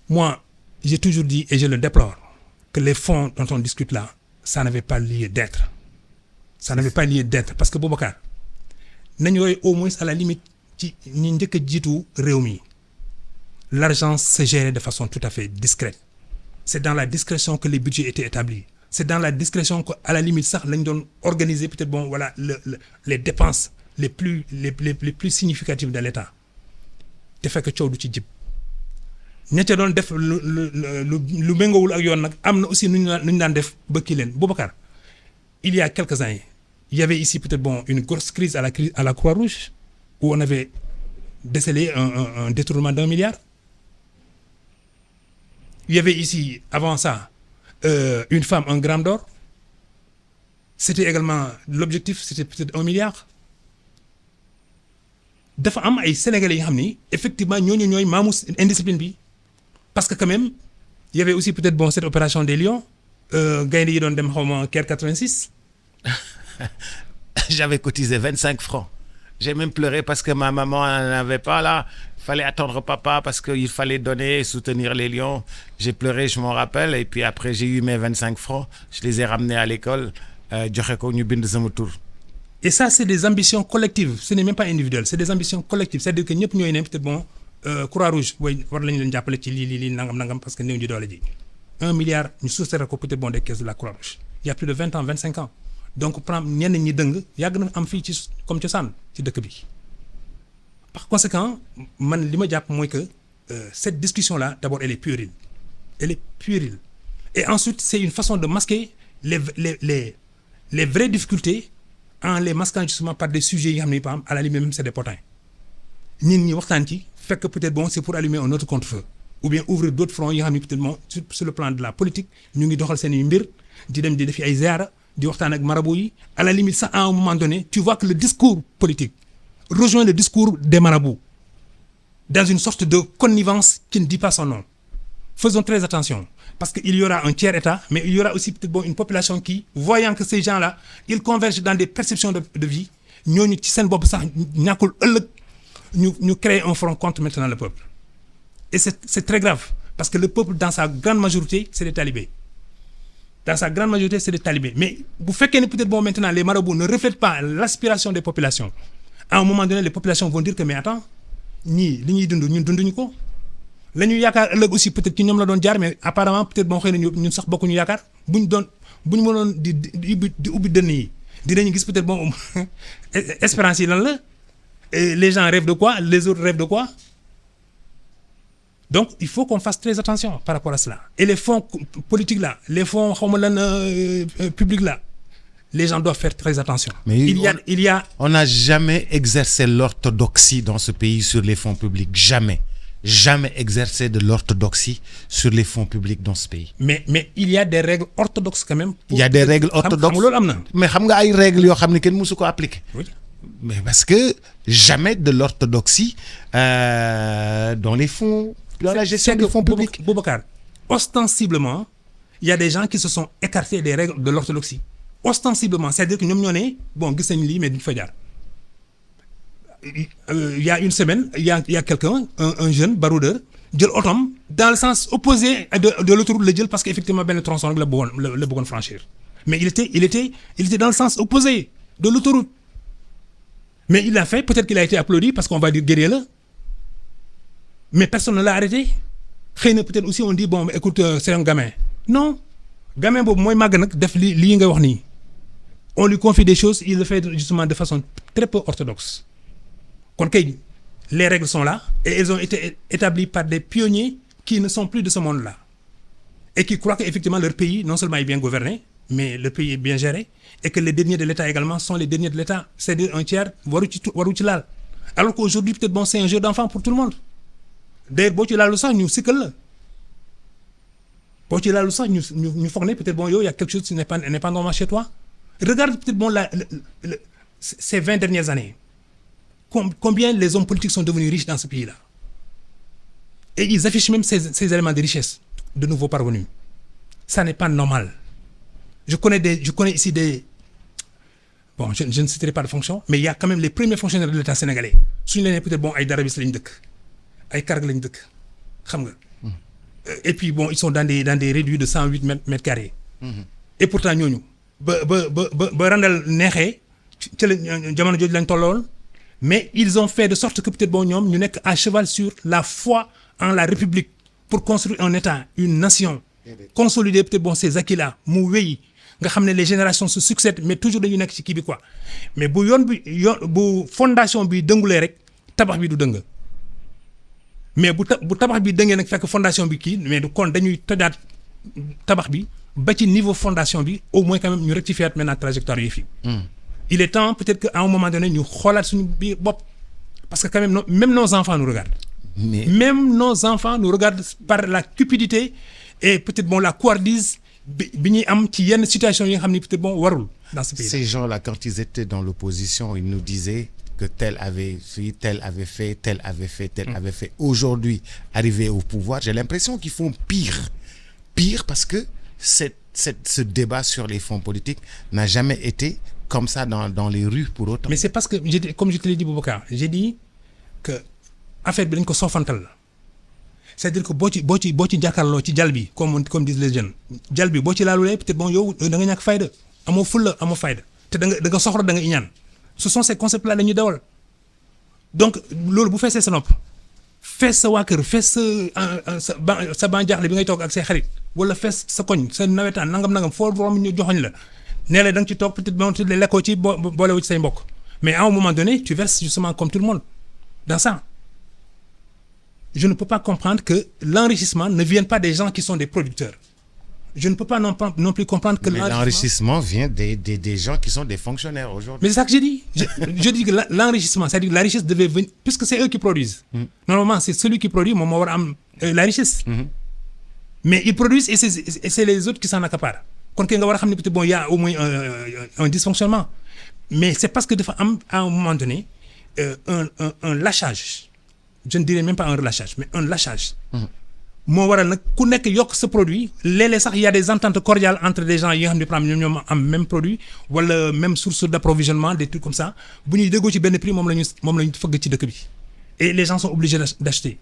Moi, j'ai toujours dit, et je le déplore, que les fonds dont on discute là, ça n'avait pas lieu d'être. Ça n'avait pas lieu d'être. Parce que Boubacar, nañu roy au moins à la limite ci ñi njëkk a jiitu réew mi l'argent se gérait de façon tout à fait discrète. C'est dans la discrétion que les budgets étaient établis. C'est dans la discrétion que à la limite sax lañ doon organiser peut-être bon voilà les dépenses les plus significatives de l'État. te fekk coow du ci jib ña ca doon def lu méngoowul ak yoon nag am na aussi nu ñu daan def ba kii leen Boubacar il y a quelques années il y avait ici peut-être bon une grosse crise à la Croix-Rouge où on avait décelé un détournement d'1 milliard. Il y avait ici avant ça une femme un gramme d'or. C'était également l'objectif c'était peut-être 1 milliard. dafa am ay sénégalais yi nga xam ni effectivement ñooy maamu indiscipline bi parce que quand même il y avait aussi peut-être bon cette opération des lions gaynde yi doon dem xaw ma Caire 86. J'avais cotisé 25 francs. J'ai même pleuré parce que ma maman n'en avait pas là. Il fallait attendre papa parce qu'il fallait donner et soutenir les lions. J'ai pleuré, je m'en rappelle. Et puis après, j'ai eu mes 25 francs. Je les ai ramenés à l'école. Joxe ko ñu bind sama tur. Et ça, c'est des ambitions collectives. Ce n'est même pas individuel. C'est des ambitions collectives. C'est-à-dire que ñëpp ñooy ne peut-être bon Croix-Rouge booy war nañu leen jàppale ci lii nangam parce que néew ñu doole ji. 1 milliard ñu soustraire ko peut-être bon des caisses de la Croix-Rouge. Il y a plus de 20 ans 25 ans. Donc prendre ñenn ñi dëng yàgg na am fii ci comme cosaan ci dëkk bi. Par conséquent man li ma jàpp mooy que cette discussion-là d'abord elle est puérile. Elle est puérile. Et ensuite c'est une façon de masquer les vraies difficultés en les masquant justement par des sujets yi nga xam ne par exemple à la limite même c'est des potins. nit ñi waxtaan ci fekk peut-être bon c'est pour allumer un autre contre-feu ou bien ouvrir d'autres fronts yi nga xam ne peut-être bon sur le plan de la politique ñu ngi doxal seen i mbir di dem di def ay ziara di waxtaan ak marabout yi à la limite ça à un moment donné tu vois que le discours politique rejoint le discours des marabouts dans une sorte de connivence qui ne dit pas son nom. Faisons très attention parce qu'il y aura un tiers état mais il y aura aussi peut-être bon une population qui voyant que ces gens-là ils convergent dans des perceptions de vie ñooñu ci seen bopp sax ñàkkul ëllëg ñu créer un front contre maintenant le peuple. Et c'est très grave parce que le peuple dans sa grande majorité c'est des talibés. Dans sa grande majorité c'est des talibés mais bu fekkee ne peut-être bon maintenant les marabouts ne reflètent pas l'aspiration des populations à un moment donné les populations vont dire que mais attends ñii li ñuy dund ñun dunduñu ko la ñu yaakaar ëllëg aussi peut-être ci ñoom la doon jaar mais apparemment peut-être bon xëy na ñun sax bokkuñu yaakaar bu ñu mënoon di ubbi dënn yi dinañu gis peut-être bon espérance yi lan la et les gens rêvent de quoi les autres rêvent de quoi. Donc il faut qu'on fasse très attention par rapport à cela. Et les fonds politiques là, les fonds publics là, les gens doivent faire très attention. Mais on n'a jamais exercé l'orthodoxie dans ce pays sur les fonds publics. Jamais exercé de l'orthodoxie sur les fonds publics dans ce pays. Mais il y a des règles orthodoxes quand même. Il y a des règles orthodoxes. Mais xam nga ay règles yoo xam ne kenn mësu ko appliquer. Oui. Mais parce que jamais de l'orthodoxie dans les fonds. Dans la gestion des fonds publics. Boubacar, ostensiblement, il y a des gens qui se sont écartés des règles de l'orthodoxie. Ostensiblement, c'est-à-dire que ñoom ñoo ne bon gis nañ lii mais duñ fa jaar. Il y a une semaine, il y a quelqu'un, un jeune baroudeur, jël otom dans le sens opposé de l'autoroute la jël parce qu'effectivement benn tronçon rek la bëggoon franchir. Mais il était dans le sens opposé de l'autoroute. Mais il l'a fait, peut-être qu'il a été applaudi parce qu'on va dire guerrier là. Mais personne ne l'a arrêté. Xëy na peut-être aussi on dit bon écoute c'est un gamin. Non, gamin boobu mooy màgg nag def lii nga wax nii. On lui confie des choses, il le fait justement de façon très peu orthodoxe. Kon kay les règles sont là et elles ont été établies par des pionniers qui ne sont plus de ce monde-là et qui croient qu'effectivement leur pays non seulement est bien gouverné, mais le pays est bien géré et que les derniers de l'État également sont les derniers de l'État, c'est-à-dire un tiers waru ci laal. Alors qu'aujourd'hui peut-être bon c'est un jeu d'enfant pour tout le monde. D'ailleurs boo ci laalu sax ñu sikkal la boo ci laalu sax ñu foog ne peut-être bon yow y a quelque chose qui n'est pas normal chez toi. Regarde peut-être bon ces 20 dernières années combien les hommes politiques sont devenus riches dans ce pays-là et ils affichent même ces éléments de richesse de nouveaux parvenus. Ça n'est pas normal. Je connais ici des bon je ne citerai pas de fonction mais il y a quand même les premiers fonctionnaires de l'État sénégalais suñu leen peut-être bon ay darabis lañ dëkk ay karg lañ dëkk xam nga et puis bon ils sont dans des réduits de 108 mètres carrés. Et pourtant ñooñu ba randal neexee ci la jamono jooju lañ tollool mais ils ont fait de sorte que peut-être bon ñoom ñu nekk à cheval sur la foi en la République pour construire un État une nation consolider peut-être bon ces acquis-là mu wéy nga xam ne les générations se succèdent mais toujours dañu nekk ci kii bi quoi mais bu bu fondation bi dëngulee rek tabax bi du dëng mais bu tabax bi dëngee nag fekk fondation bi kii mais du kon dañuy tojaat tabax bi ba ci niveau fondation bi au moins quand même ñu rectifier maintenant trajectoire yi fii. Il est temps peut-être qu'à un moment donné ñu xoolaat suñu biir bopp parce que quand même même nos enfants nous regardent. Même nos enfants nous regardent par la cupidité et peut-être bon la couardise bi ñuy am ci yenn situation yi nga xam ne peut-être bon warul dans ce pays. Ces gens-là quand ils étaient dans l'opposition ils nous disaient que tel avait fait, tel avait fait, tel avait fait, tel avait fait. Aujourd'hui, arrivés au pouvoir, j'ai l'impression qu'ils font pire. Pire parce que ce débat sur les fonds politiques n'a jamais été comme ça dans les rues pour autant. Mais c'est parce que, comme je te l'ai dit, Boubacar, j'ai dit que affaire bi dañ ko soofantal la c'est-à-dire que boo ci jàkkaarloo ci jal bi comme disent les jeunes jal bi boo ci laalulee peut-être bon yow da nga ñàkk fayda amoo fulla amoo fayda te da nga soxla da nga iñaan ce sont ces concepts-là la ñuy dawal donc loolu bu feesee sa nopp fees sa waa kër fees sa ban jaaxle bi ngay toog ak say xarit wala fees sa koñ sa nawetaan nangam foo romb ñu joxoñ la nee la da nga ci toog peut-être bon lekkoo ci boolewu ci say mbokk mais à un moment donné tu verses justement comme tout le monde dans ça. Je ne peux pas comprendre que l'enrichissement ne vienne pas des gens qui sont des producteurs. Je ne peux pas non plus comprendre que l'enrichissement vient des gens qui sont des fonctionnaires aujourd'hui. Mais c'est ça que j'ai dit. Je dis que l'enrichissement, c'est-à-dire que la richesse devait venir, puisque c'est eux qui produisent. Normalement, c'est celui qui produit, la richesse. Mais ils produisent et c'est les autres qui s'en accaparent. Quand il y a au moins un dysfonctionnement. Mais c'est parce que à un moment donné, un lâchage. Je ne dirais même pas un relâchage, mais un lâchage. moo waral nag ku nekk yokk sa produit léeg-léeg sax y a des ententes cordiales entre des gens yi nga xam ne ñoom am même produit wala même source d'approvisionnement des trucs comme ça bu ñuy déggoo ci benn prix moom la ñu fëgg ci dëkk bi et les gens sont obligés d'acheter.